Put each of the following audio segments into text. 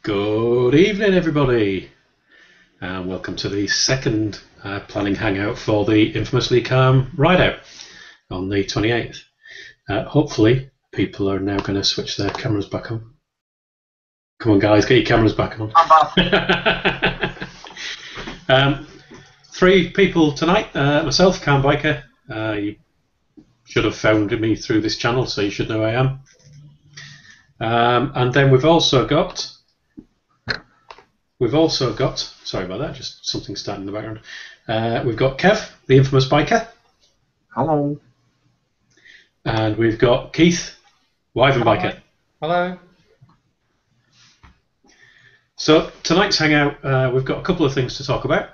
Good evening, everybody, and welcome to the second planning hangout for the infamously calm ride out on the 28th. Hopefully, people are now going to switch their cameras back on. Come on, guys, get your cameras back on. Three people tonight. Myself, Calm Biker. You should have found me through this channel, so you should know who I am. And then we've also got. Sorry about that, just something starting in the background. We've got Kev, the infamous biker. Hello. And we've got Keith, Wyvern biker. Hello. So tonight's hangout, we've got a couple of things to talk about,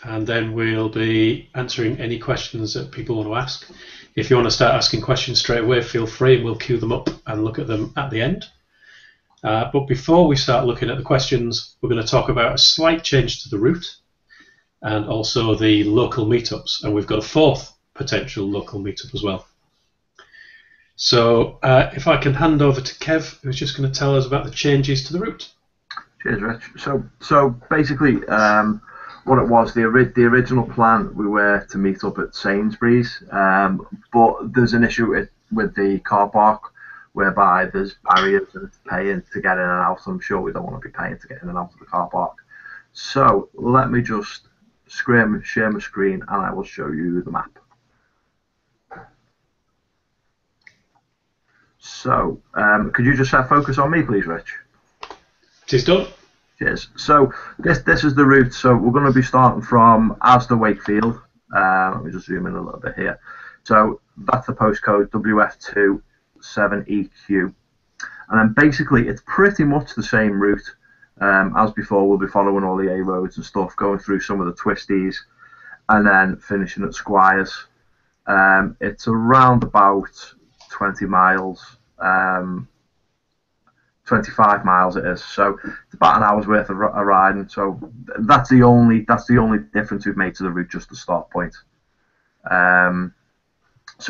and then we'll be answering any questions that people want to ask. If you want to start asking questions straight away, feel free, and we'll queue them up and look at them at the end. But before we start looking at the questions, we're going to talk about a slight change to the route and also the local meetups. And we've got a fourth potential local meetup as well. So if I can hand over to Kev, who's just going to tell us about the changes to the route. Cheers, Rich. So basically, what it was, the original plan, we were to meet up at Sainsbury's, but there's an issue with the car park, whereby there's barriers and it's paying to get in and out. I'm sure we don't want to be paying to get in and out of the car park. So let me just share my screen and I will show you the map. So could you just set focus on me, please, Rich? It is done. Cheers. So this is the route. So we're going to be starting from Asda Wakefield. Let me just zoom in a little bit here. So that's the postcode WF2 7EQ, and then basically it's pretty much the same route as before. We'll be following all the A roads and stuff, going through some of the twisties, and then finishing at Squires. It's around about 20 miles, 25 miles it is. So it's about an hour's worth of riding. So that's the only difference we've made to the route, just the start point. So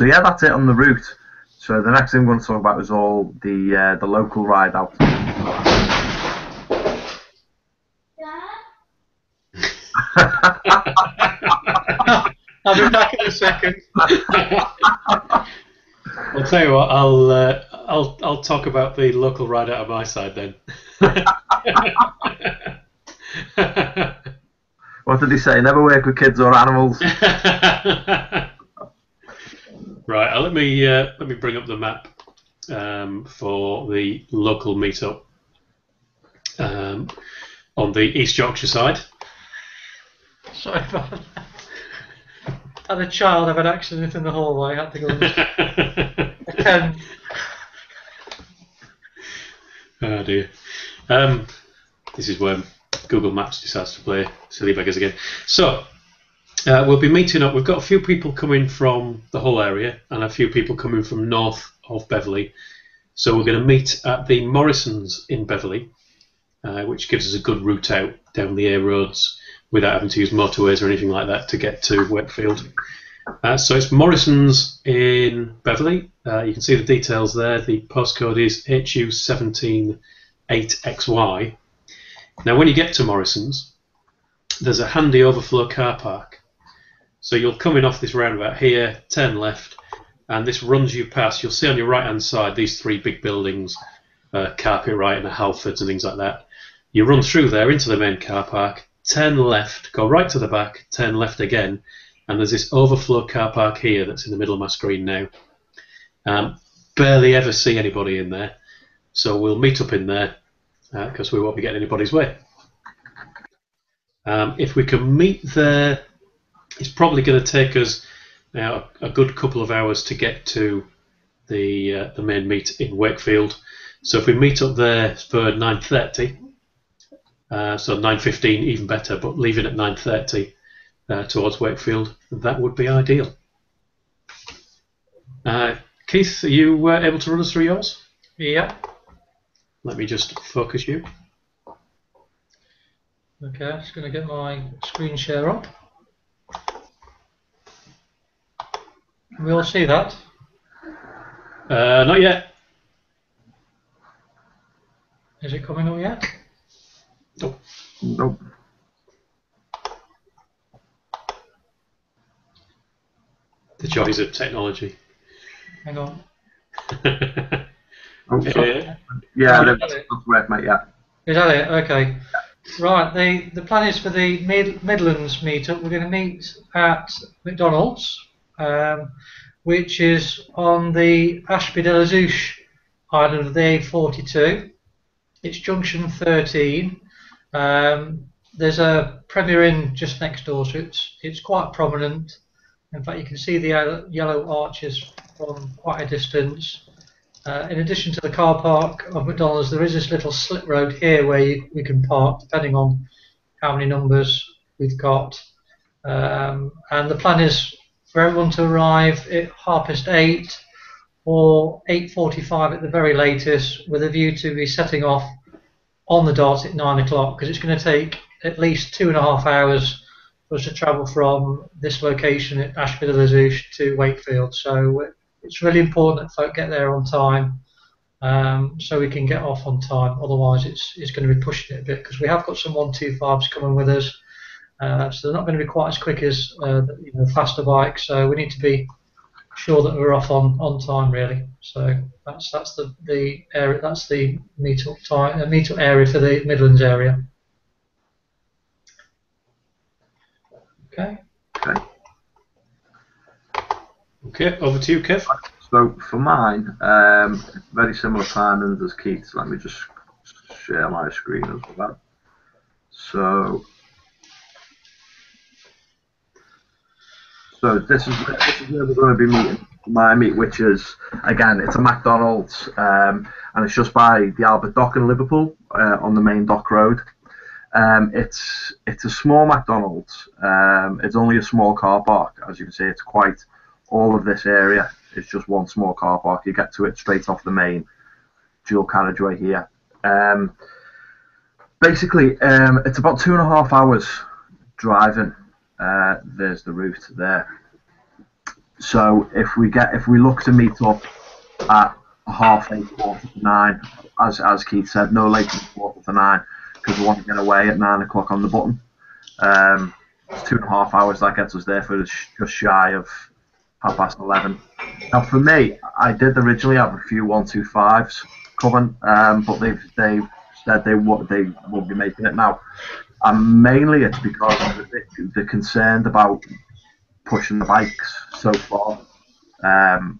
yeah, that's it on the route. So the next thing we're going to talk about is all the local ride out. I'll be back in a second. I'll tell you what. I'll talk about the local ride out of my side then. What did he say? Never work with kids or animals. Right, let me bring up the map for the local meetup on the East Yorkshire side. Sorry about that. As a child, I've had accident in the hallway. I had to go and attend. Oh dear. This is when Google Maps decides to play silly beggars again. So. We'll be meeting up. We've got a few people coming from the Hull area and a few people coming from north of Beverley. So we're going to meet at the Morrisons in Beverley, which gives us a good route out down the A roads without having to use motorways or anything like that to get to Wakefield. So it's Morrisons in Beverley. You can see the details there. The postcode is HU178XY. Now when you get to Morrisons, there's a handy overflow car park. So you'll come in off this roundabout here, turn left, and this runs you past. You'll see on your right-hand side these three big buildings, Carpet-Right and a Halfords and things like that. You run through there into the main car park, turn left, go right to the back, turn left again, and there's this overflow car park here that's in the middle of my screen now. Barely ever see anybody in there, so we'll meet up in there because we won't be getting anybody's way. If we can meet there, it's probably going to take us now a good couple of hours to get to the main meet in Wakefield. So if we meet up there for 9:30, so 9:15 even better, but leaving at 9:30 towards Wakefield, that would be ideal. Keith, are you able to run us through yours? Yeah. Let me just focus you. Okay, I'm just going to get my screen share up. Can we all see that? Not yet. Is it coming up yet? Nope. Nope. The joys of technology. Hang on. Oh, sorry. Uh, Yeah, Right, that's correct, mate. Yeah. is that it? Okay. Right, the plan is for the Midlands meetup. We're going to meet at McDonald's, which is on the Ashby de la Zouch island of the A42. It's junction 13. There's a Premier Inn just next door, so it's quite prominent. In fact, you can see the yellow arches from quite a distance. In addition to the car park of McDonald's, there is this little slip road here where we can park, depending on how many numbers we've got. And the plan is for everyone to arrive at 8:30 or 8:45 at the very latest, with a view to be setting off on the dot at 9 o'clock, because it's going to take at least 2.5 hours for us to travel from this location at Ashby de la Zouch to Wakefield. So it's really important that folk get there on time, so we can get off on time. Otherwise, it's going to be pushing it a bit, because we have got some 125s coming with us, so they're not going to be quite as quick as faster bikes. So we need to be sure that we're off on time, really. So that's the area. That's the meetup area for the Midlands area. Okay. Okay, over to you, Kev. So for mine, very similar timings as Keith's. Let me just share my screen as well. So this is where we're going to be meeting my meet, which is, again, it's a McDonald's, and it's just by the Albert Dock in Liverpool, on the main dock road. It's a small McDonald's. It's only a small car park, as you can see. It's quite, all of this area is just one small car park. You get to it straight off the main dual carriageway here. Basically, it's about 2.5 hours driving. There's the route there. So if we look to meet up at 8:30, 8:45, as Keith said, no later than 8:45, because we want to get away at 9 o'clock on the button. It's 2.5 hours. That gets us there for just shy of 11:30. Now for me, I did originally have a few 125s coming, but they've said they won't be making it now. And mainly it's because they're concerned about pushing the bikes so far. I'm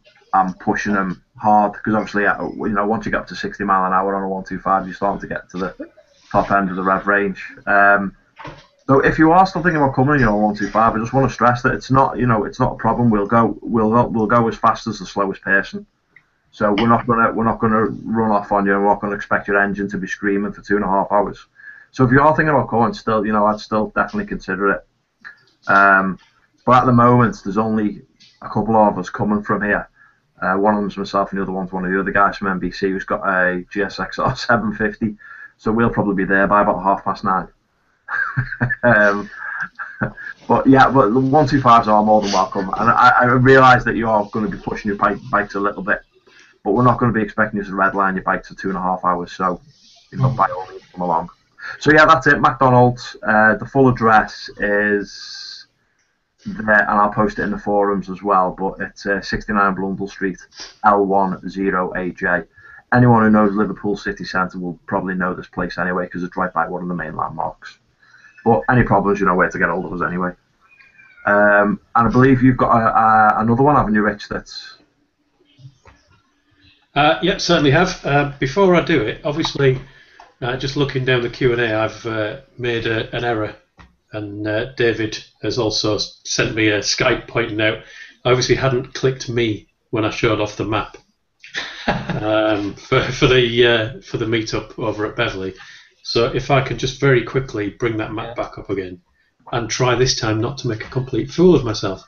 pushing them hard, because obviously, once you get up to 60 mile an hour on a 125, you're starting to get to the top end of the rev range. So if you are still thinking about coming, 125, I just want to stress that it's not a problem. We'll go as fast as the slowest person. So we're not gonna run off on you. We're not gonna expect your engine to be screaming for 2.5 hours. So if you are thinking about coming, still, I'd still definitely consider it. But at the moment, there's only a couple of us coming from here. One of them's myself, and the other one's one of the other guys from NBC who's got a GSXR 750. So we'll probably be there by about 9:30. But the 125s are more than welcome, and I realise that you are going to be pushing your bikes a little bit, but we're not going to be expecting you to redline your bikes for 2.5 hours. So, by all means, come along. So yeah, that's it. McDonald's. The full address is there, and I'll post it in the forums as well. But it's 69 Blundell Street, L10AJ. Anyone who knows Liverpool city centre will probably know this place anyway, because it's right by one of the main landmarks. But any problems, you know where to get hold of us anyway. And I believe you've got another one, haven't you, Rich? That's Yep, certainly have. Before I do it, obviously, just looking down the Q&A, I've made an error, and David has also sent me a Skype pointing out I obviously hadn't clicked me when I showed off the map for the meetup over at Beverley. So if I can just very quickly bring that map back up again, and try this time not to make a complete fool of myself.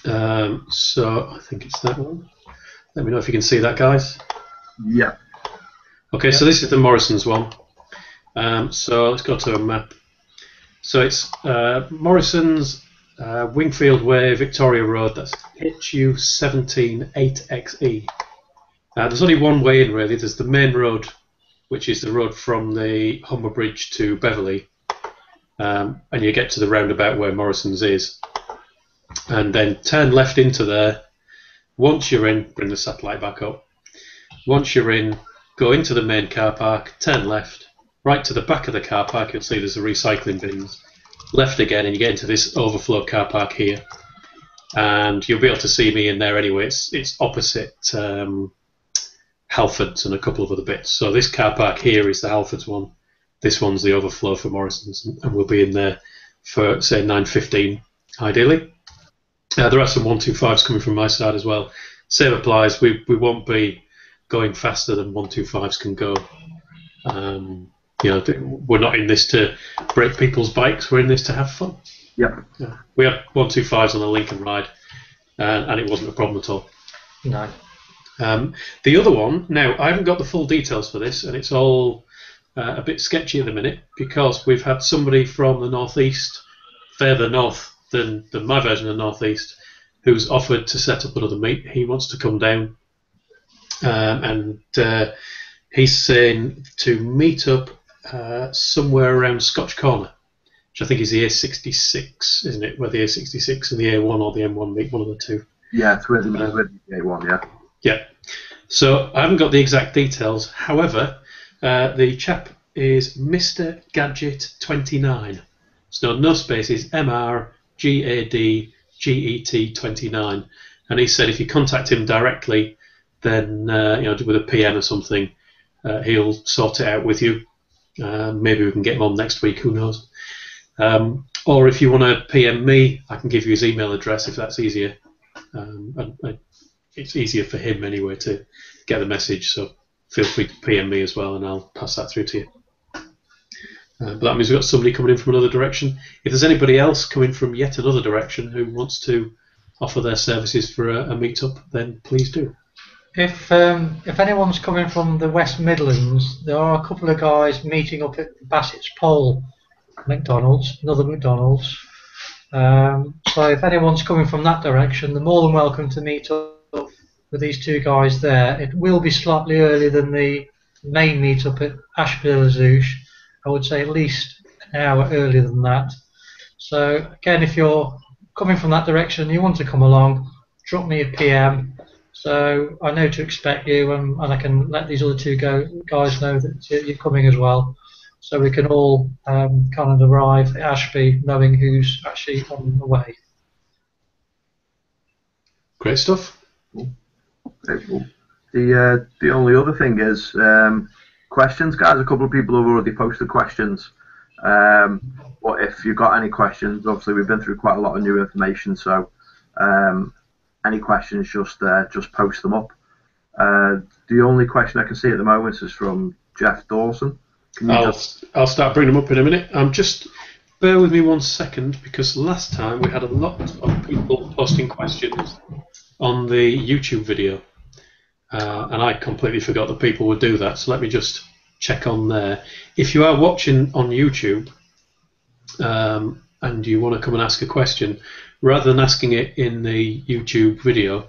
So I think it's that one. Let me know if you can see that, guys. Yeah. Okay, so this is the Morrison's one. So let's go to a map. So it's Morrison's, Wingfield Way, Victoria Road. That's HU178XE. There's only one way in, really. There's the main road which is the road from the Humber Bridge to Beverley, and you get to the roundabout where Morrison's is, and then turn left into there. Once you're in, bring the satellite back up. Once you're in, go into the main car park, turn left, right to the back of the car park, you'll see there's the recycling bins. Left again, and you get into this overflow car park here. And you'll be able to see me in there anyway. It's opposite Halfords and a couple of other bits. So this car park here is the Halfords one. This one's the overflow for Morrison's, and we'll be in there for, say, 9:15, ideally. There are some 125s coming from my side as well. Same applies. We won't be going faster than 125s can go. We're not in this to break people's bikes. We're in this to have fun. Yep. Yeah. We had 125s on the Lincoln ride, and it wasn't a problem at all. No. The other one, now, I haven't got the full details for this, and it's all a bit sketchy at the minute, because we've had somebody from the northeast, further north than my version of the northeast, who's offered to set up another meet. He wants to come down, and he's saying to meet up somewhere around Scotch Corner, which I think is the A66, isn't it? Where the A66 and the A1 or the M1 meet, one of the two. Yeah, it's with the A1, yeah. Yeah. So I haven't got the exact details. However, the chap is Mr. Gadget 29. So no spaces, MRGADGET 29. And he said if you contact him directly, then with a PM or something, he'll sort it out with you. Maybe we can get him on next week. Who knows? Or if you want to PM me, I can give you his email address if that's easier. It's easier for him anyway to get the message, so feel free to PM me as well, and I'll pass that through to you. But that means we've got somebody coming in from another direction. If there's anybody else coming from yet another direction who wants to offer their services for a meet-up, then please do. If anyone's coming from the West Midlands, there are a couple of guys meeting up at Bassett's Pole McDonald's, another McDonald's. So if anyone's coming from that direction, they're more than welcome to meet up with these two guys there. It will be slightly earlier than the main meet-up at Ashby-le-Zouch. I would say at least an hour earlier than that. So again, if you're coming from that direction and you want to come along, drop me a PM. So I know to expect you, and I can let these other two guys know that you're coming as well. So we can all kind of arrive at Ashby knowing who's actually on the way. Great stuff. Okay, cool. The only other thing is questions, guys. A couple of people have already posted questions. But if you've got any questions, obviously we've been through quite a lot of new information, so any questions, just post them up. The only question I can see at the moment is from Jeff Dawson. I'll start bringing them up in a minute. Just bear with me 1 second, because last time we had a lot of people posting questions on the YouTube video, and I completely forgot that people would do that. So let me just check on there. If you are watching on YouTube and you want to come and ask a question, rather than asking it in the YouTube video,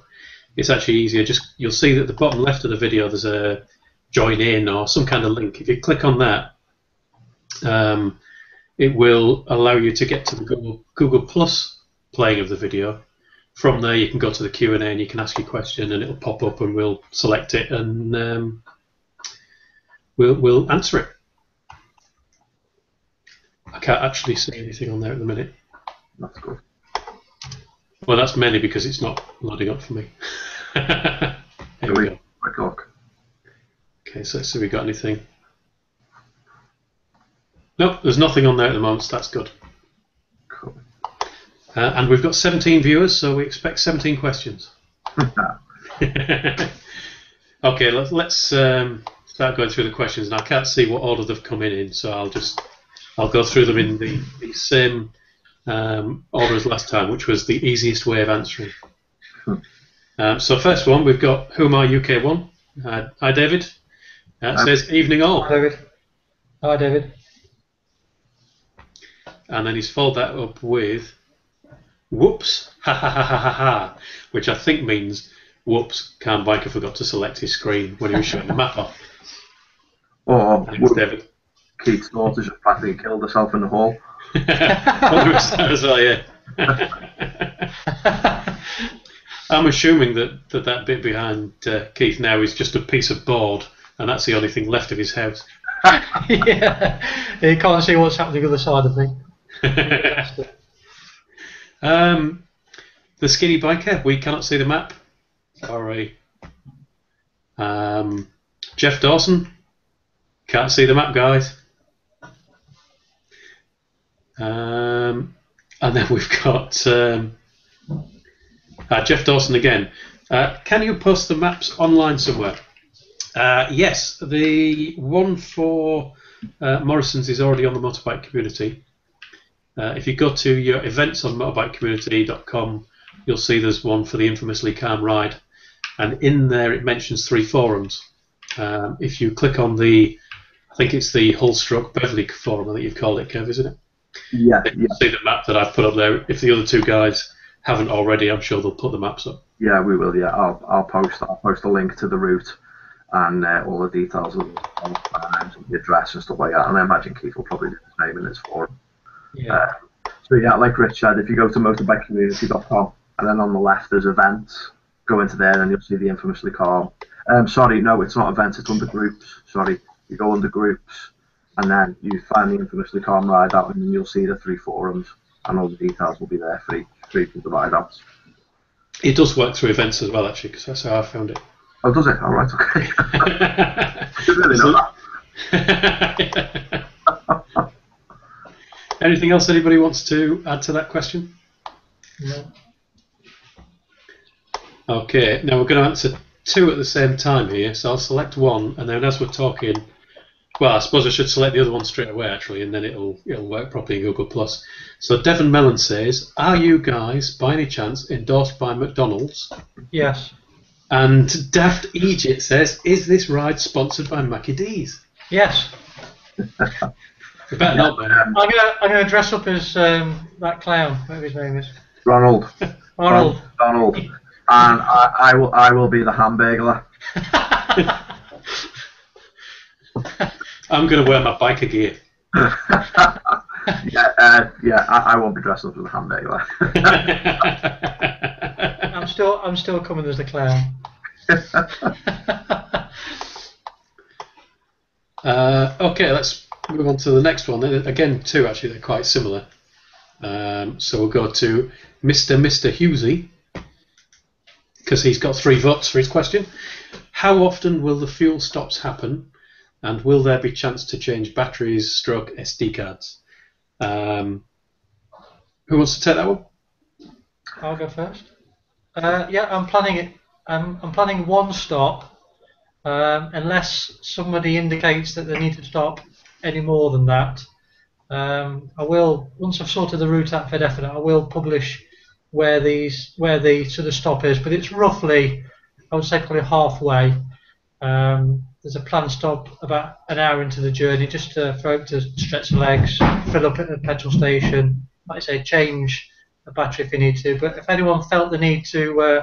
it's actually easier. You'll see that at the bottom left of the video there's a join in or some kind of link. If you click on that, it will allow you to get to the Google Plus playing of the video. From there you can go to the Q&A and you can ask your question, and it'll pop up and we'll select it and we'll answer it. I can't actually see anything on there at the minute. That's good. Well, that's mainly because it's not loading up for me. Here we go. Quick look. Okay, so let's see if we got anything. Nope, there's nothing on there at the moment, so that's good. Cool. And we've got 17 viewers, so we expect 17 questions. Okay, let's start going through the questions. And I can't see what order they've come in, so I'll go through them in the same order as last time, which was the easiest way of answering. So first one, we've got Who Am I UK1. Hi, David. It says, evening all. Hi, David. Hi, David. And then he's followed that up with, whoops, ha ha ha ha ha ha, which I think means, whoops, Carn Biker forgot to select his screen when he was showing the map off. Or Thanks, David. Keith's daughter just practically killed herself in the hall. As well, yeah. I'm assuming that bit behind Keith now is just a piece of board, and that's the only thing left of his house. Yeah, you can't see what's happening on the other side of me. The skinny biker, we cannot see the map. Sorry. Jeff Dawson, can't see the map, guys. And then we've got Jeff Dawson again. Can you post the maps online somewhere? Yes, the one for Morrison's is already on the motorbike community. If you go to your events on motorbikecommunity.com, you'll see there's one for the infamously calm ride, and in there it mentions 3 forums. If you click on I think it's the Hull-Stroke Beverley forum, I think you've called it, Kev, isn't it? Yeah. You see the map that I've put up there. If the other 2 guys haven't already, I'm sure they'll put the maps up. Yeah, we will. Yeah, I'll post a link to the route and all the details of the address and stuff like that. And I imagine Keith will probably do the same in his forum. Yeah. So yeah, like Rich said, if you go to motorbikecommunity.com and then on the left there's events, go into there and you'll see the infamously calm. Sorry, no, it's not events, it's under groups. Sorry, you go under groups and then you find the infamously calm ride out and then you'll see the 3 forums and all the details will be there for each of the ride outs. It does work through events as well, actually, because that's how I found it. Oh, does it? All right, okay. I didn't really know that. Anything else anybody wants to add to that question? No. Okay, now we're going to answer 2 at the same time here, so I'll select one, and then as we're talking, well, I suppose I should select the other one straight away, actually, and then it'll work properly in Google+. So Devon Mellon says, are you guys, by any chance, endorsed by McDonald's? Yes. And Daft Egypt says, is this ride sponsored by Mackie D's? Yes. We better not, man. I'm gonna dress up as that clown, whatever his name is. Ronald. Arnold. Donald. And I will be the Hamburglar. I'm going to wear my biker gear. I won't be dressed up as a Hamburglar. I'm still coming as the clown. Okay, let's move on to the next one. Again, 2 actually, they're quite similar. So we'll go to Mr. Husey, because he's got 3 votes for his question. How often will the fuel stops happen, and will there be chance to change batteries / SD cards? Who wants to take that one? I'll go first. Yeah, I'm planning it. I'm planning 1 stop, unless somebody indicates that they need to stop any more than that. I will, once I've sorted the route out for definite, I will publish where the sort of stop is, but it's roughly, I would say, probably halfway. There's a planned stop about an hour into the journey, just for folk to stretch the legs, fill up at the petrol station, like I say, change the battery if you need to. But if anyone felt the need to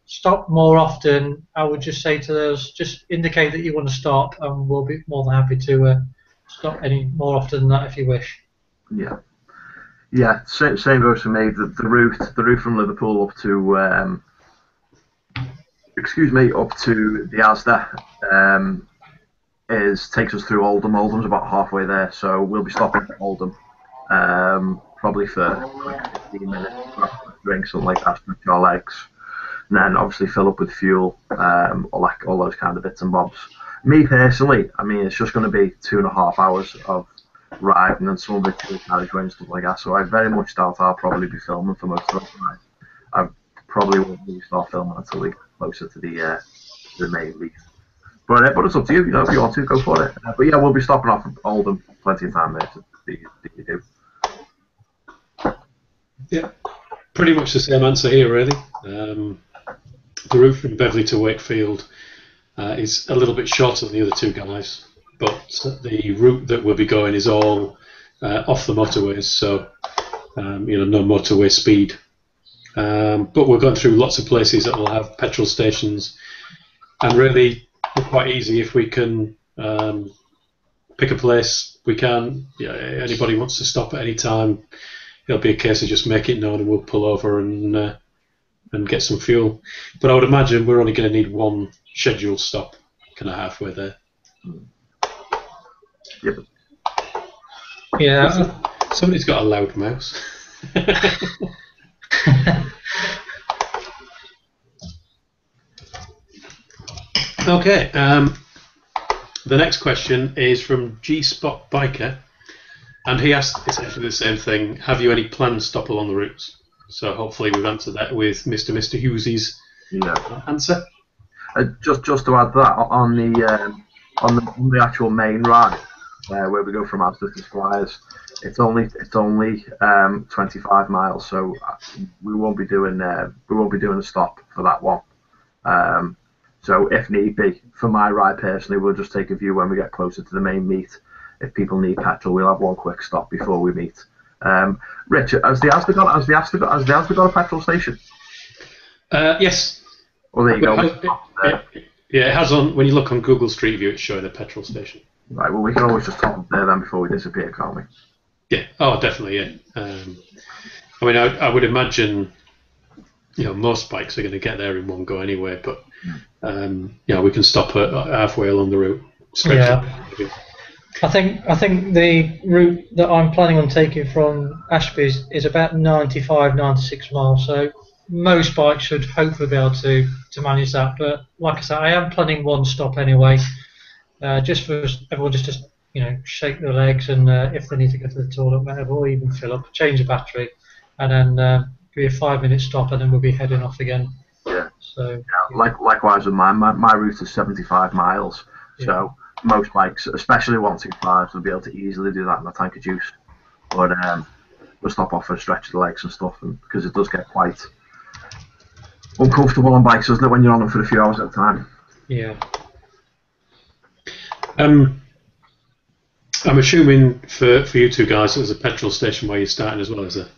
stop more often, I would just say to those, just indicate that you want to stop, and we'll be more than happy to stop any more often than that if you wish. Yeah. Same goes for me. The route from Liverpool up to up to the Asda takes us through Oldham. Oldham's about halfway there, so we'll be stopping at Oldham probably for 15 minutes, drink something like that, stretch our legs, and then obviously fill up with fuel, all those kind of bits and bobs. Me personally, I mean, it's just going to be 2.5 hours of ride and then some of it to the carriageway and stuff like that, so I very much doubt I'll probably be filming for most of the ride. I probably won't really start filming until we get closer to the main lease. But it's up to you, if you want to, go for it. But yeah, we'll be stopping off at Oldham plenty of time there to do. Yeah, pretty much the same answer here, really. The route from Beverley to Wakefield is a little bit shorter than the other 2 guys, but the route that we'll be going is all off the motorways, so no motorway speed. But we're going through lots of places that will have petrol stations, and really we're quite easy if we can pick a place. We can. Yeah, anybody wants to stop at any time, it'll be a case of just make it known, and we'll pull over and get some fuel. But I would imagine we're only going to need one scheduled stop, kind of halfway there. Yep. Yeah. Somebody's got a loud mouse. Okay. The next question is from G Spot Biker, and he asked essentially the same thing. Have you any planned stop along the routes? So hopefully we've answered that with Mr. Hughes's answer. Just to add that on the actual main ride, where we go from Asda to Squires, it's only 25 miles, so we won't be doing a stop for that one. So if need be, for my ride personally, we'll just take a view when we get closer to the main meet. If people need petrol, we'll have one quick stop before we meet. Richard, has the Asda got a petrol station? Yes. Well, there you go. Yeah, it has on. When you look on Google Street View, it's showing a petrol station. Right. Well, we can always just top up there then before we disappear, can't we? Yeah. Oh, definitely. Yeah. I mean, I would imagine, most bikes are going to get there in one go anyway. But we can stop at halfway along the route. Yeah. I think the route that I'm planning on taking from Ashby is about 95, 96 miles. So most bikes should hopefully be able to manage that. But like I said, I am planning one stop anyway, just for everyone just to shake their legs, and if they need to go to the toilet, whatever, or even fill up, change the battery, and then be a 5-minute stop, and then we'll be heading off again. Yeah. So likewise with mine. My route is 75 miles. Yeah. So most bikes, especially 125s, will be able to easily do that in a tank of juice. But we'll stop off for a stretch of the legs and stuff, because it does get quite uncomfortable on bikes, doesn't it, when you're on them for a few hours at a time? Yeah. I'm assuming for you two guys, there's a petrol station where you're starting as well, is there?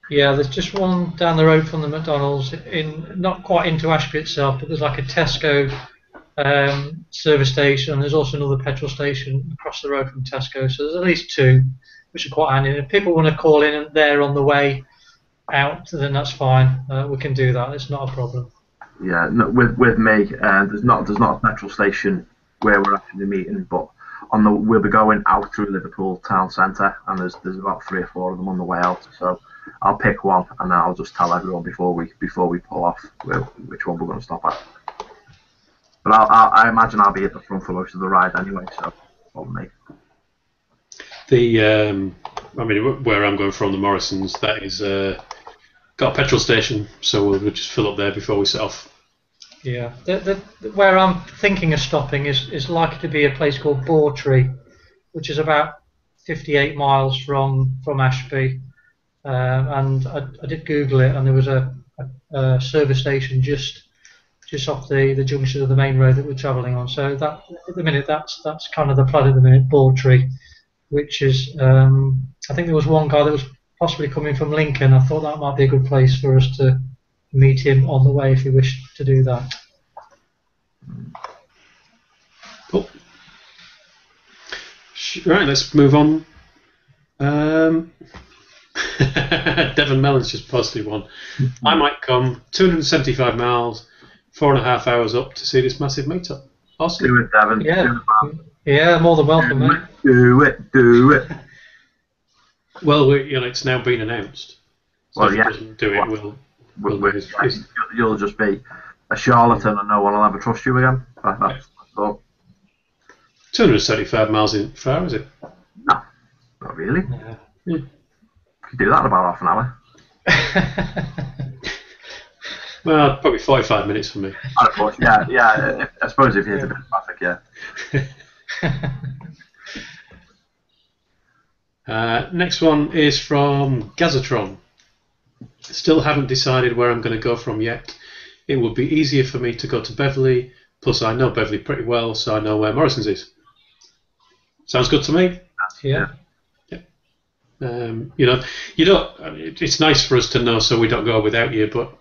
Yeah, there's just one down the road from the McDonald's, not quite into Ashby itself, but there's like a Tesco service station. There's also another petrol station across the road from Tesco, so there's at least two, which are quite handy. If people want to call in and they're on the way out, then that's fine. We can do that. It's not a problem. Yeah, no, with me, there's not a petrol station where we're actually meeting, but we'll be going out through Liverpool town centre, and there's about 3 or 4 of them on the way out. So I'll pick one, and then I'll just tell everyone before we pull off which one we're going to stop at. But I imagine I'll be at the front for most of the ride anyway, so on me. Where I'm going from, the Morrisons, that is got a petrol station, so we'll just fill up there before we set off. Yeah, where I'm thinking of stopping is likely to be a place called Bawtry, which is about 58 miles from Ashby, and I did Google it, and there was a service station just off the junction of the main road that we're travelling on. So that at the minute that's kind of the plan at the minute, Bawtry, which is I think there was one guy that was possibly coming from Lincoln. I thought that might be a good place for us to meet him on the way if he wished to do that. Cool. Right, let's move on. Devon Mellon's just posted one. I might come 275 miles, 4.5 hours up to see this massive meetup. Awesome. Do it, Devon. Yeah, more than welcome, mate. Do it. Well, it's now been announced. So if it doesn't do it, you'll just be a charlatan and no one will ever trust you again. That's all. 275 miles in far, is it? No, not really. Yeah. You can do that in about half an hour. Well, probably 45 minutes for me. Of course, yeah. I suppose if you hit a bit of traffic, yeah. Next one is from Gazatron. Still haven't decided where I'm going to go from yet. It would be easier for me to go to Beverley, plus I know Beverley pretty well, so I know where Morrison's is. Sounds good to me? Yeah. It's nice for us to know so we don't go without you, but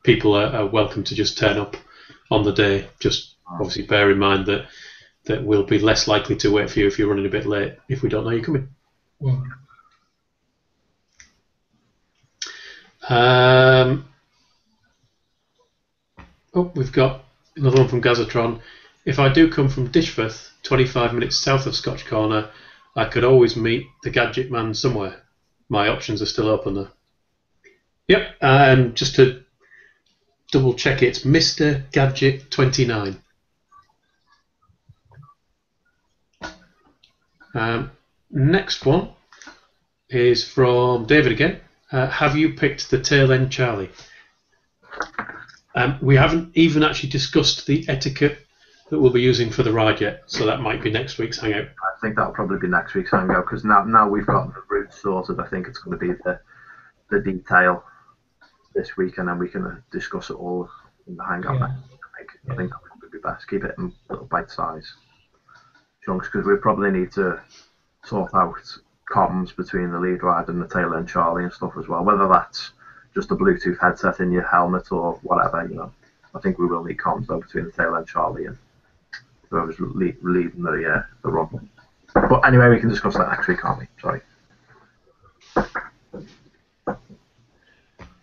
people are welcome to just turn up on the day. Just obviously bear in mind that that we'll be less likely to wait for you if you're running a bit late if we don't know you're coming. We've got another one from Gazatron. If I do come from Dishforth, 25 minutes south of Scotch Corner, I could always meet the Gadget Man somewhere. My options are still open there. Yep, just to double check, it's Mr. Gadget 29. Next one is from David again. Have you picked the tail end Charlie? We haven't even actually discussed the etiquette that we'll be using for the ride yet, so that might be next week's Hangout. I think that'll probably be next week's Hangout, because now we've got the route sorted. I think it's going to be the detail this week, and then we can discuss it all in the Hangout next week. I think that'll probably be best. Keep it in little bite-size chunks, because we probably need to sort out comms between the lead ride and the tail end Charlie and stuff as well, whether that's just a Bluetooth headset in your helmet or whatever, I think we will need comms though between the tail end Charlie and whoever's leading the run. But anyway, we can discuss that next week, can't we? Sorry.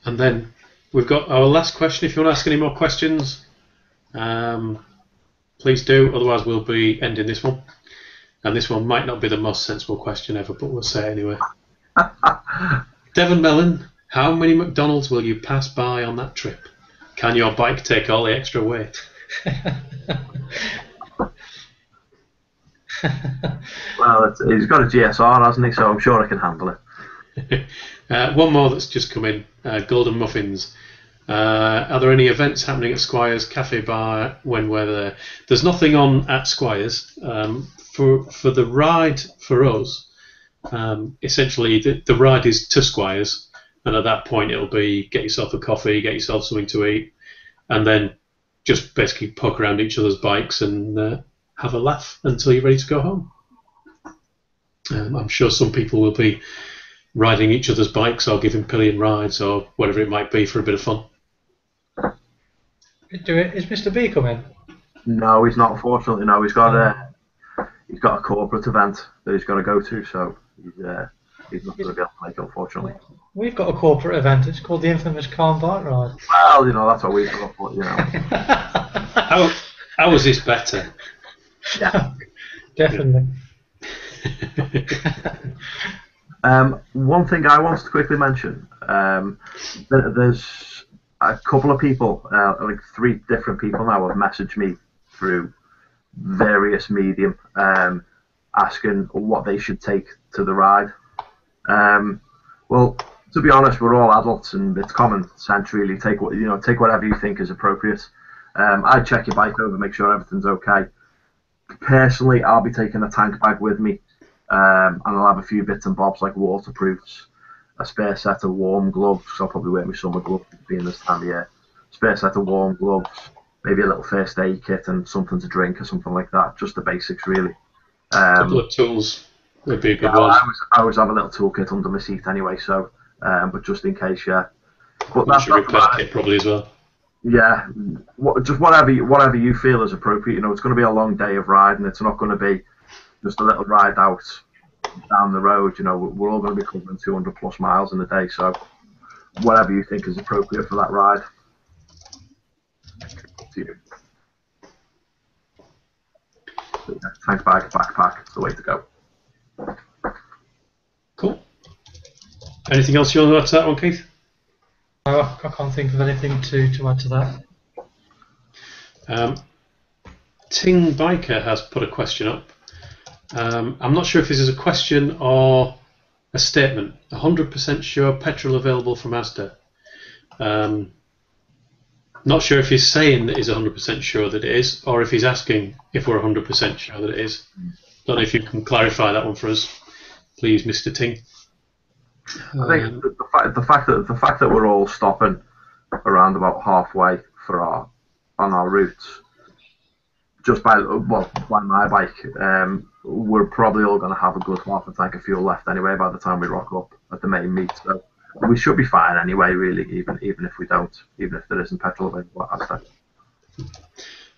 And then we've got our last question. If you want to ask any more questions, please do. Otherwise, we'll be ending this one. And this one might not be the most sensible question ever, but we'll say it anyway. Devon Mellon, how many McDonald's will you pass by on that trip? Can your bike take all the extra weight? Well, he's got a GSR, hasn't he? So I'm sure I can handle it. One more that's just come in. Golden Muffins. Are there any events happening at Squires Cafe Bar when we're there? There's nothing on at Squires. For the ride for us, essentially the ride is to Squires, and at that point it'll be get yourself a coffee, get yourself something to eat, and then just basically poke around each other's bikes and have a laugh until you're ready to go home. I'm sure some people will be riding each other's bikes or giving pillion rides or whatever it might be for a bit of fun. Is Mr. B coming? No, he's not. Unfortunately, no. He's got a corporate event that he's got to go to, so he's not going to be able to make it, unfortunately. We've got a corporate event. It's called the infamous Calm Bike Ride. Well, that's what we've got, but, How was this better? Yeah. Definitely. One thing I wanted to quickly mention, there's a couple of people, like 3 different people now have messaged me through various medium asking what they should take to the ride. Well, to be honest, we're all adults and it's common sense really. Take whatever you think is appropriate. I'd check your bike over, make sure everything's okay. Personally, I'll be taking a tank bag with me, and I'll have a few bits and bobs like waterproofs, a spare set of warm gloves. I'll probably wear my summer gloves being this time of year. Spare set of warm gloves, maybe a little first aid kit and something to drink or something like that. Just the basics, really. A couple of tools would be a good one. I always have a little toolkit under my seat anyway, so but just in case, yeah. But that's a repair kit probably as well. Yeah, just whatever you feel is appropriate. It's going to be a long day of riding. It's not going to be just a little ride out down the road. We're all going to be covering 200 plus miles in a day, so whatever you think is appropriate for that ride. Up to you. So, yeah, tank bag, backpack, it's the way to go. Cool. Anything else you want to add to that one, Keith? No, I can't think of anything to add to that. Ting Biker has put a question up. I'm not sure if this is a question or a statement. 100% sure petrol available from Asda. Not sure if he's saying that he's 100% sure that it is, or if he's asking if we're 100% sure that it is. Don't know if you can clarify that one for us, please, Mr. Ting. I think the fact that we're all stopping around about halfway on our routes, just by my bike, we're probably all going to have a good half a tank of fuel left anyway by the time we rock up at the main meet. So we should be fine anyway, really, even if we don't, even if there isn't petrol available at Asda.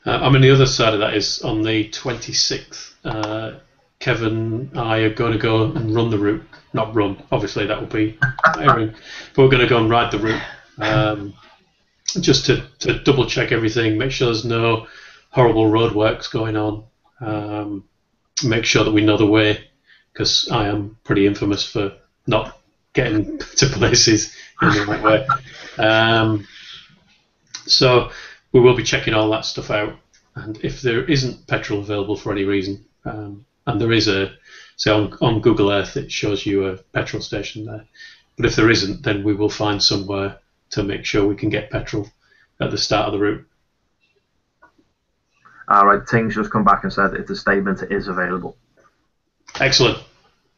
I mean, the other side of that is on the 26th. Kevin and I are going to go and run the route. Not run, obviously that will be tiring, but we're going to go and ride the route just to double check everything, make sure there's no horrible roadworks going on, make sure that we know the way, because I am pretty infamous for not getting to places in the right way. So we will be checking all that stuff out, and if there isn't petrol available for any reason, and there is on Google Earth it shows you a petrol station there, but if there isn't, then we will find somewhere to make sure we can get petrol at the start of the route. All right, Ting's just come back and said it's a statement, it is available. Excellent.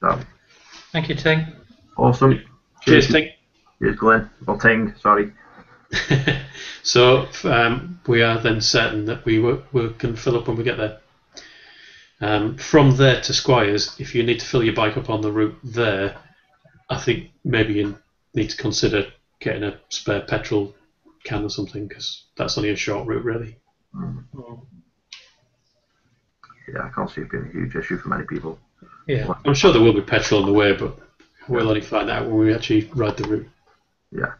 So, Thank you, Ting. awesome. Cheers, Ting. Cheers, Glenn. Well, Ting, sorry. So we are then certain that we can fill up when we get there. From there to Squires, if you need to fill your bike up on the route there, I think maybe you need to consider getting a spare petrol can or something, because that's only a short route, really. Yeah, I can't see it being a huge issue for many people. Yeah. I'm sure there will be petrol on the way, but we'll only find out when we actually ride the route. Yeah.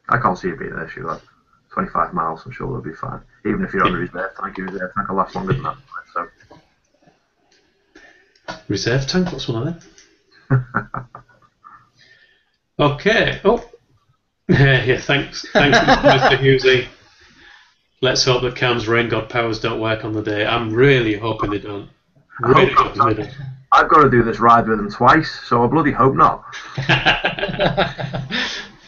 I can't see it being an issue. Like 25 miles, I'm sure we'll be fine. Even if you're on the reserve tank, your reserve tank will last longer than that. So. Reserve tank? What's one of them? Okay. Oh. Yeah, thanks, Mr. Husey. Let's hope that Cam's rain god powers don't work on the day. I'm really hoping they don't. Really hoping they don't. I've got to do this ride with them twice, so I bloody hope not.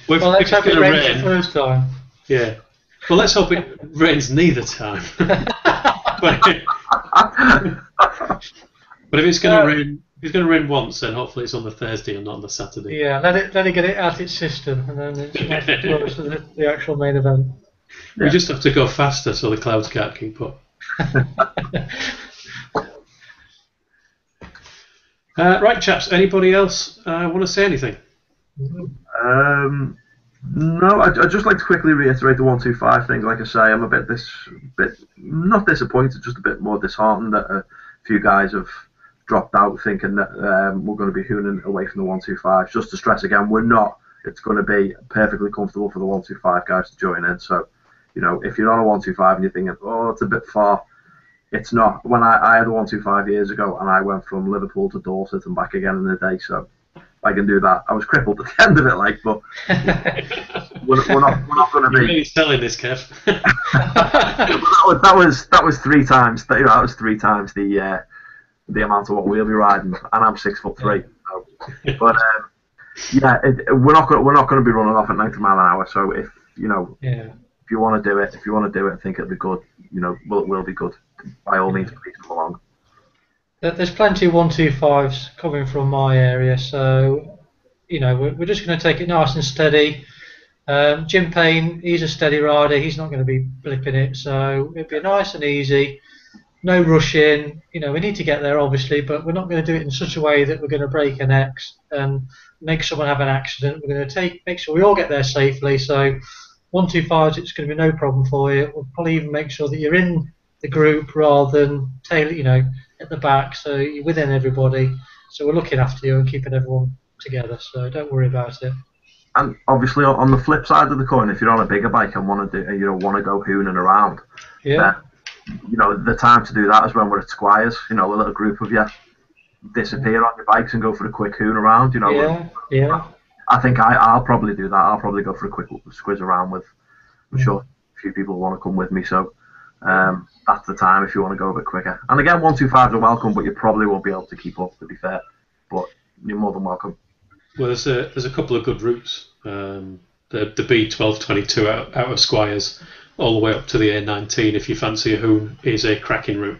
Well, let's hope it rains the first time. Yeah. Well, let's hope it rains neither time. But if it's going to rain, if it's going to rain once, then hopefully it's on the Thursday and not on the Saturday. Yeah, let it get it out its system, and then it's close to the actual main event. We just have to go faster so the clouds can't keep up. Right, chaps. Anybody else want to say anything? No, I'd just like to quickly reiterate the 125 thing. Like I say, I'm a bit not disappointed, just a bit more disheartened that a few guys have dropped out, thinking that we're going to be hooning away from the 125. Just to stress again, we're not. It's going to be perfectly comfortable for the 125 guys to join in. So, you know, if you're on a 125 and you're thinking, oh, it's a bit far, it's not. When I had a 125 years ago, and I went from Liverpool to Dorset and back again in a day, so I can do that. I was crippled at the end of it, like, but we're not going to be. You're really selling this, Kev. that was 3 times. That was 3 times the amount of what we'll be riding, and I'm 6'3". So. But yeah, we're not going to be running off at 90 mile an hour. So if you know, if you want to do it, and think it'll be good, you know, it will be good. By all means, please come along. There's plenty of 125s coming from my area, so you know we're just going to take it nice and steady. Jim Payne, he's a steady rider. He's not going to be blipping it, so it'll be nice and easy. No rushing. You know, we need to get there obviously, but we're not going to do it in such a way that we're going to break a neck and make someone have an accident. We're going to make sure we all get there safely. So 125s, it's going to be no problem for you. We'll probably even make sure that you're in the group rather than at the back, so you're within everybody. So we're looking after you and keeping everyone together. So don't worry about it. And obviously, on the flip side of the coin, if you're on a bigger bike and want to go hooning around, you know, the time to do that is when we're at Squires. You know, a little group of you disappear on your bikes and go for a quick hoon around. You know, I think I'll probably do that. I'll probably go for a quick squiz around with. I'm sure a few people want to come with me, so that's the time if you want to go a bit quicker. And again, 125s are welcome, but you probably won't be able to keep up, to be fair. But you're more than welcome. Well, there's a couple of good routes. The B1222 out of Squires all the way up to the A19, if you fancy a hoon, is a cracking route.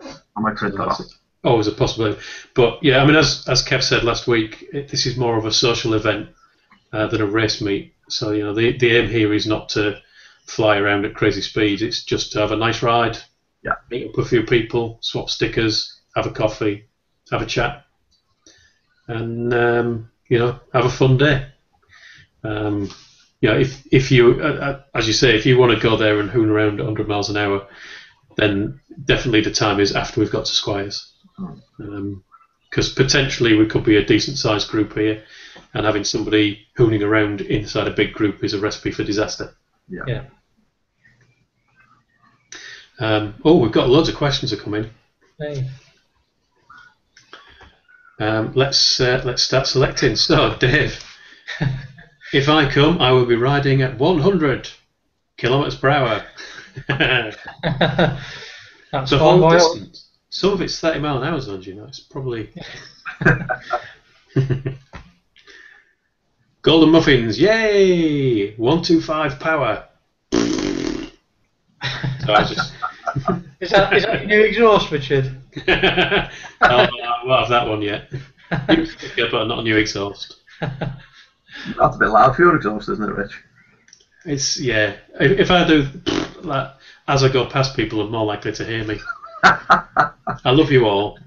I might print that off. Always a possibility. But yeah, I mean, as Kev said last week, this is more of a social event than a race meet. So, you know, the aim here is not to fly around at crazy speeds. It's just to have a nice ride, meet up with a few people, swap stickers, have a coffee, have a chat, and you know, have a fun day. if you, as you say, if you want to go there and hoon around at 100 miles an hour, then definitely the time is after we've got to Squires. Because potentially we could be a decent-sized group here, and having somebody hooning around inside a big group is a recipe for disaster. Yeah. We've got loads of questions that come in. Hey. Let's start selecting. So, Dave, if I come, I will be riding at 100 kilometers per hour. That's The fine, whole boy. distance. Some of it's 30 mile an hour zones, It's probably. Golden muffins, yay! 125 power. So I just. Is that your new exhaust, Richard? I won't have that one yet. New sticker, but not a new exhaust. That's a bit loud for your exhaust, isn't it, Rich? It's If I do that as I go past people, I'm more likely to hear me. I love you all.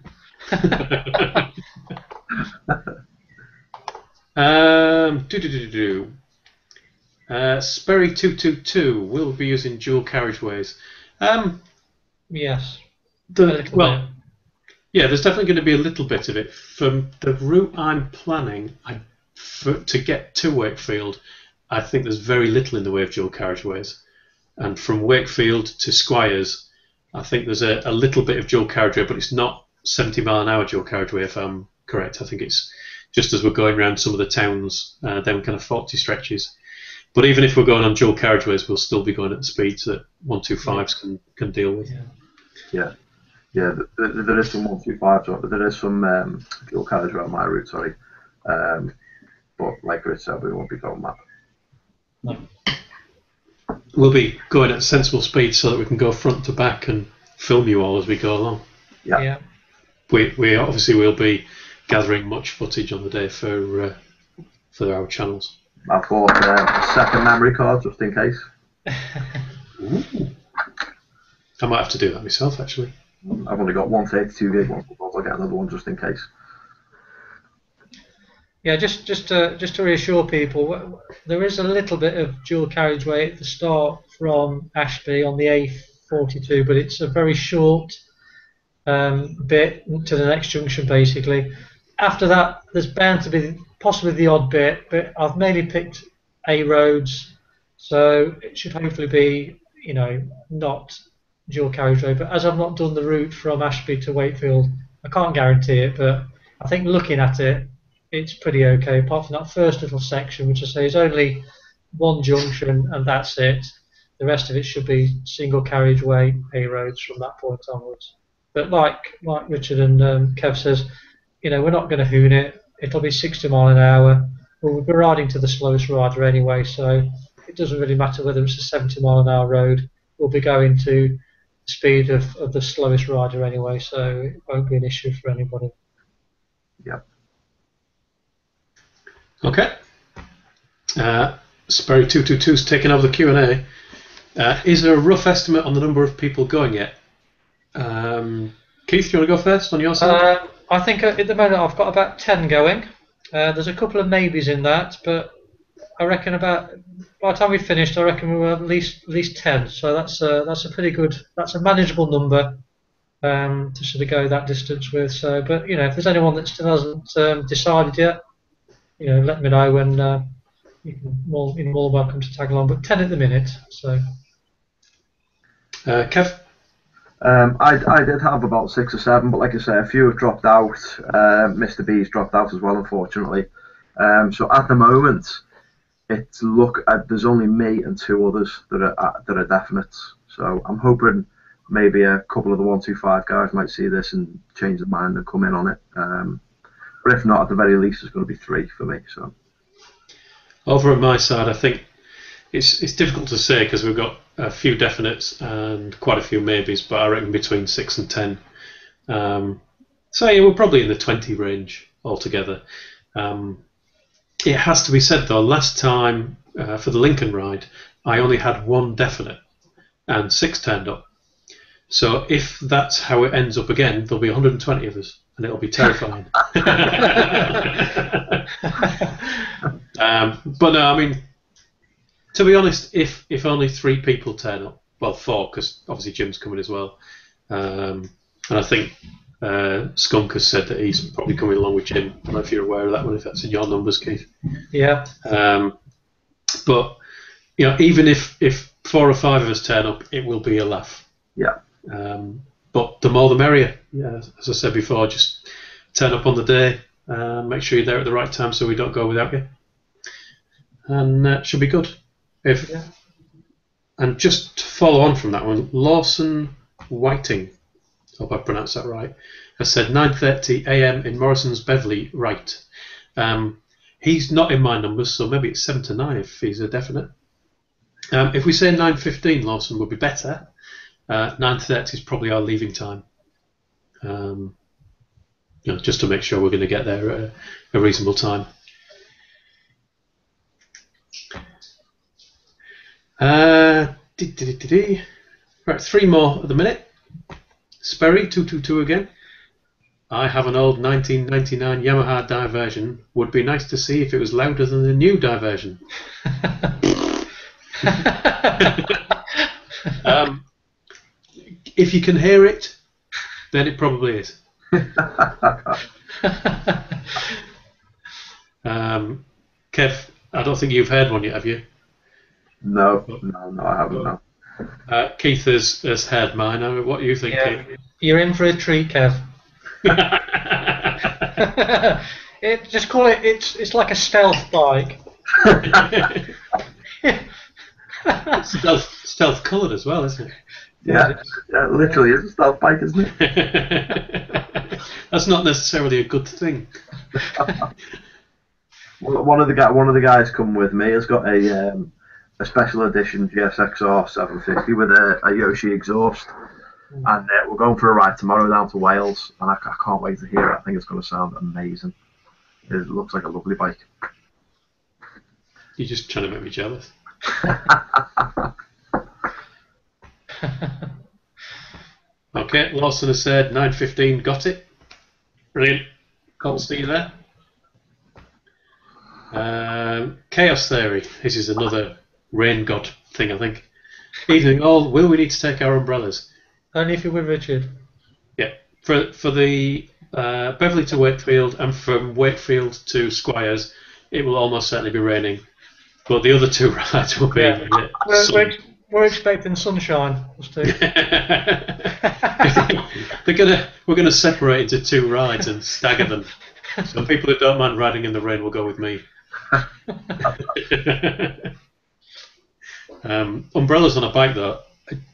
Sperry 222 will be using dual carriageways. Yes. There's definitely going to be a little bit of it. From the route I'm planning to get to Wakefield, I think there's very little in the way of dual carriageways. And from Wakefield to Squires, I think there's a little bit of dual carriageway, but it's not 70 mile an hour dual carriageway, if I'm correct. I think it's just as we're going around some of the towns, them kind of 40 stretches. But even if we're going on dual carriageways, we'll still be going at the speeds that 125s can deal with. Yeah. There is some 125s, but there is some dual carriageway on my route. Sorry, but like Rich said, we won't be going that. No. We'll be going at sensible speed so that we can go front to back and film you all as we go along. Yeah. We obviously will be gathering much footage on the day for our channels. I've bought a second memory card just in case. Ooh. I might have to do that myself, actually. I've only got one 32 gig one, but I'll get another one just in case. Yeah, just to reassure people, there is a little bit of dual carriageway at the start from Ashby on the A42, but it's a very short bit to the next junction, basically. After that, there's bound to be possibly the odd bit, but I've mainly picked A roads, so it should hopefully be, not dual carriageway. But as I've not done the route from Ashby to Wakefield, I can't guarantee it, but I think looking at it, it's pretty okay, apart from that first little section, which I say is only one junction, and that's it. The rest of it should be single carriageway A roads from that point onwards. But like Richard and Kev says, we're not going to hoon it. It'll be 60 mile an hour. We'll be riding to the slowest rider anyway, so it doesn't really matter whether it's a 70 mile an hour road. We'll be going to the speed of the slowest rider anyway, so it won't be an issue for anybody. Yep. Okay. Sperry 222's taking over the Q&A. Is there a rough estimate on the number of people going yet? Keith, do you want to go first on your side? I think at the moment I've got about 10 going. There's a couple of maybes in that, but I reckon by the time we finished, I reckon we were at least 10. So that's a pretty good, that's a manageable number to sort of go that distance with. So, but if there's anyone that still hasn't decided yet, let me know, and you're more welcome to tag along. But 10 at the minute. So, Kev? I did have about 6 or 7, but like I say, a few have dropped out. Mr. B's dropped out as well, unfortunately. So at the moment, there's only me and 2 others that are definite. So I'm hoping maybe a couple of the 125 guys might see this and change their mind and come in on it. But if not, at the very least, it's going to be 3 for me. So over at my side, I think it's difficult to say because we've got a few definites and quite a few maybes, but I reckon between 6 and 10. So yeah, we're probably in the 20 range altogether. It has to be said though, last time for the Lincoln ride, I only had 1 definite and 6 turned up. So if that's how it ends up again, there'll be 120 of us, and it'll be terrifying. But no, I mean, To be honest, if only 3 people turn up, well, 4, because obviously Jim's coming as well, and I think Skunk has said that he's probably coming along with Jim. I don't know if you're aware of that one, if that's in your numbers, Keith. Yeah. But even if 4 or 5 of us turn up, it will be a laugh. Yeah. But the more the merrier. Yeah, as I said before, just turn up on the day, make sure you're there at the right time so we don't go without you, and it should be good. And just to follow on from that one, Lawson Whiting, hope I pronounced that right, has said 9:30 a.m. in Morrison's Beverley, right. He's not in my numbers, so maybe it's 7 to 9 if he's a definite. If we say 9:15, Lawson would be better. 9:30 is probably our leaving time. Just to make sure we're going to get there at a reasonable time. Right, 3 more at the minute. Sperry 222 again. I have an old 1999 Yamaha diversion. Would be nice to see if it was louder than the new diversion. If you can hear it, then it probably is. Kev, I don't think you've heard one yet, have you? No, I haven't. No. Keith has heard mine. What do you think, Keith? You're in for a treat, Kev. Just call it. It's like a stealth bike. Stealth coloured as well, isn't it? Yeah, it literally is a stealth bike, isn't it? That's not necessarily a good thing. One of the guys coming with me has got a special edition GSXR 750 with a Yoshi exhaust, and we're going for a ride tomorrow down to Wales, and I can't wait to hear it. I think it's going to sound amazing. It looks like a lovely bike. You're just trying to make me jealous. Okay, Lawson has said 9:15, got it. Brilliant. Can't see you there. Chaos Theory. This is another rain god thing, I think. Evening all. Will we need to take our umbrellas? Only if you're with Richard. Yeah. For the Beverley to Wakefield and from Wakefield to Squires, it will almost certainly be raining. But the other 2 rides will be. Yeah. We're expecting sunshine. We're gonna separate into 2 rides and stagger them. So people who don't mind riding in the rain will go with me. Umbrellas on a bike, though.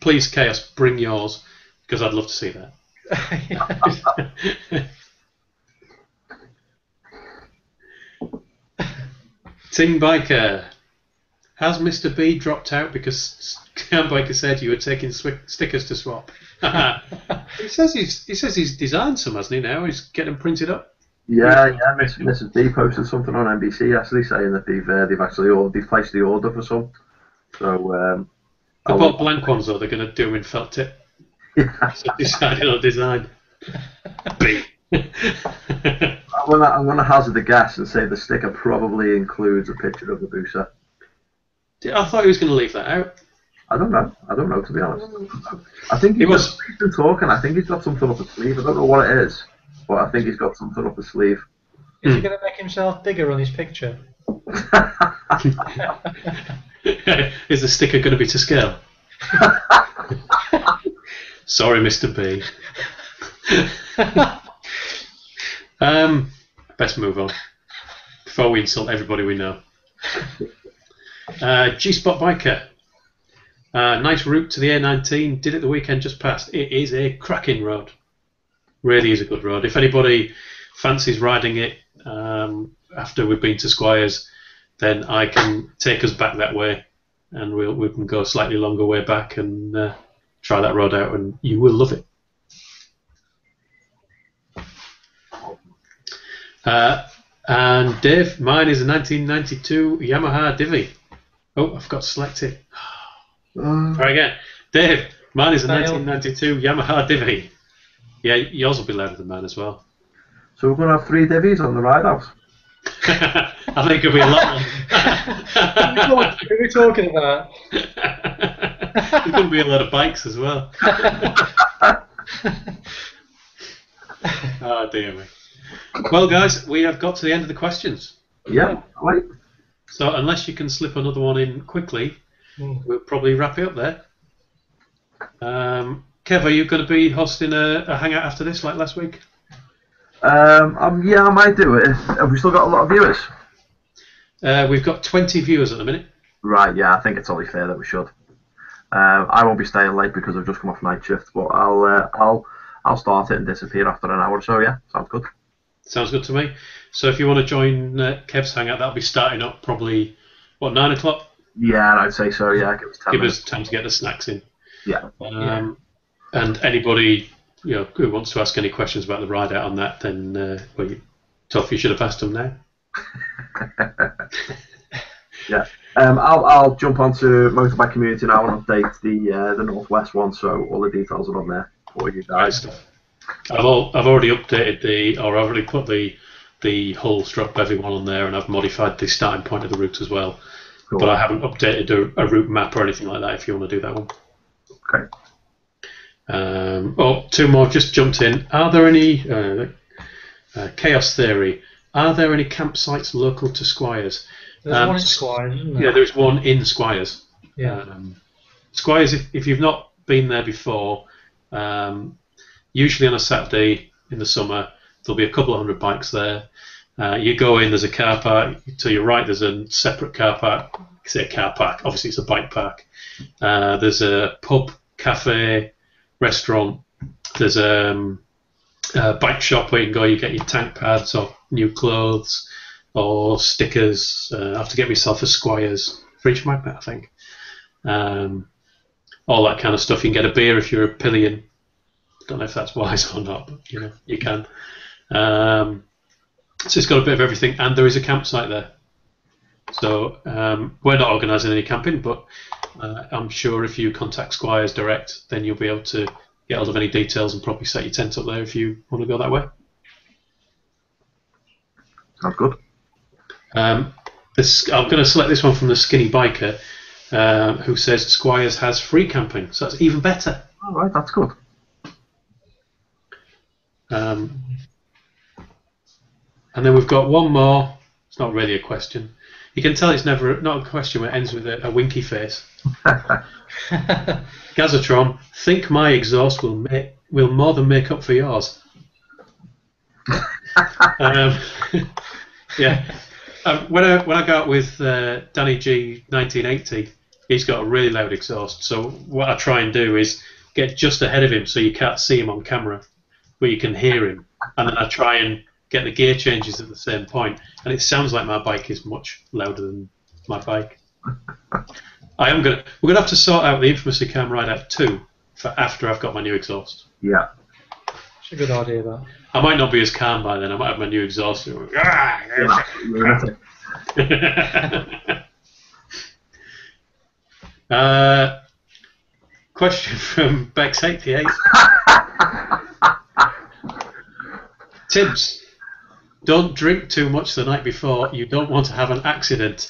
Please, Chaos, bring yours because I'd love to see that. Ting Biker. Has Mr. B dropped out because Cam Biker said you were taking stickers to swap? He says he's designed some, hasn't he? Now he's getting them printed up. Yeah. Mrs. B posted something on NBC yesterday saying that they've placed the order for some. So they bought blank ones though. They're going to do them in felt tip. Yeah. So decided on design. B. I'm going to hazard a guess and say the sticker probably includes a picture of the booster. I thought he was going to leave that out. I don't know, to be honest. I think he's been talking. I think he's got something up his sleeve. I don't know what it is, but I think he's got something up his sleeve. Is he going to make himself bigger on his picture? Is the sticker going to be to scale? Sorry, Mr. B. Best move on before we insult everybody we know. G-Spot Biker. Nice route to the A19. Did it the weekend just past. It is a cracking road. Really is a good road. If anybody fancies riding it after we've been to Squires, then I can take us back that way, and we can go a slightly longer way back and try that road out, and you will love it. And Dave, mine is a 1992 Yamaha Divi. Oh, I forgot to select it. Try again. Dave, mine is a 1992 Yamaha Divi. Yeah, yours will be louder than mine as well. So we're going to have 3 divvies on the ride out. I think it'll be a lot. What are we talking about? There's going to be a lot of bikes as well. Oh dear me. Well, guys, we have got to the end of the questions. Yeah, right. So unless you can slip another one in quickly, we'll probably wrap it up there. Kev, are you going to be hosting a hangout after this, like last week? Yeah, I might do it. Have we still got a lot of viewers? We've got 20 viewers at the minute. Right, yeah, I think it's only fair that we should. I won't be staying late because I've just come off night shift, but I'll start it and disappear after an hour or so. Yeah, sounds good. Sounds good to me. So if you want to join Kev's hangout, that'll be starting up probably 9 o'clock. Yeah, I'd say so. Yeah, give us time to get the snacks in. Yeah. And anybody who wants to ask any questions about the ride out on that, then Toff, you should have asked them now. Yeah. I'll jump onto Motorbike Community now and update the Northwest one, so all the details are on there for you guys. I've already updated I've already put the Hull stroke Bevy one on there, and I've modified the starting point of the route as well. Cool. But I haven't updated a route map or anything like that. If you want to do that one. Okay. Two more just jumped in. Are there any Chaos Theory? Are there any campsites local to Squires? There's one in Squires, isn't there? Yeah, there's one in Squires. Yeah. Squires, if you've not been there before, usually on a Saturday in the summer, there'll be a couple of hundred bikes there. You go in, there's a car park. To your right, there's a separate car park. I say a car park, obviously it's a bike park. There's a pub, cafe, restaurant. There's a bike shop where you can go, you get your tank pads or new clothes or stickers. I have to get myself a Squires for each magnet, I think. All that kind of stuff. You can get a beer if you're a pillion. Don't know if that's wise or not, but you can. So it's got a bit of everything, and there is a campsite there. So we're not organising any camping, but I'm sure if you contact Squires direct, then you'll be able to get hold of any details and probably set your tent up there if you want to go that way. Sounds good. I'm going to select this one from the Skinny Biker, who says Squires has free camping, so that's even better. All right, that's good. And then we've got one more. It's not really a question. You can tell it's never not a question when it ends with a winky face. Gazatron, think my exhaust will more than make up for yours. Yeah. When I go out with Danny G 1980, he's got a really loud exhaust. So what I try and do is get just ahead of him so you can't see him on camera, but you can hear him. And then I try and get the gear changes at the same point, and it sounds like my bike is much louder than my bike. We're gonna have to sort out the Infamously Cam Ride Out 2 for after I've got my new exhaust. Yeah. It's a good idea, that. I might not be as calm by then. I might have my new exhaust. Question from Bex88. Tibbs, don't drink too much the night before. You don't want to have an accident.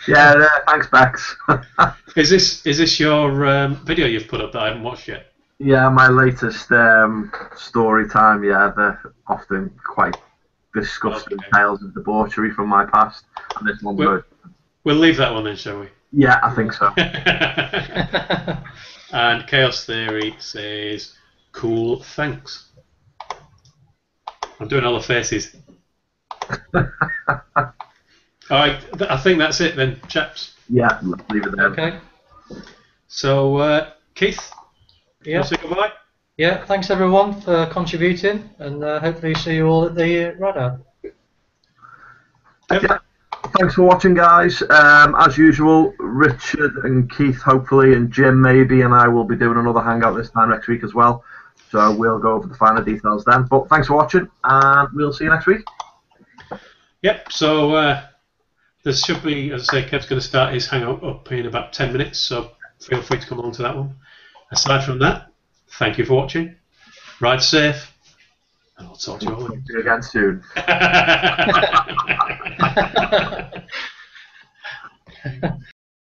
Yeah, thanks, Bex. Is this your video you've put up that I haven't watched yet? Yeah, my latest story time. Yeah, they're often quite disgusting tales of debauchery from my past. And this one's good. We'll leave that one then, shall we? Yeah, I think so. And Chaos Theory says, cool, thanks. I'm doing all the faces. Alright, I think that's it then, chaps. Yeah, let's leave it there. Okay. So, Keith, yeah. say goodbye? Yeah, thanks everyone for contributing, and hopefully see you all at the ride out. Yeah. Thanks for watching, guys. As usual, Richard and Keith, hopefully, and Jim maybe, and I will be doing another hangout this time next week as well. So we'll go over the finer details then. But thanks for watching, and we'll see you next week. Yep, so there should be, as I say, Kev's going to start his hangout up in about 10 minutes, so feel free to come along to that one. Aside from that, thank you for watching. Ride safe. I'll talk to you all. See you again soon.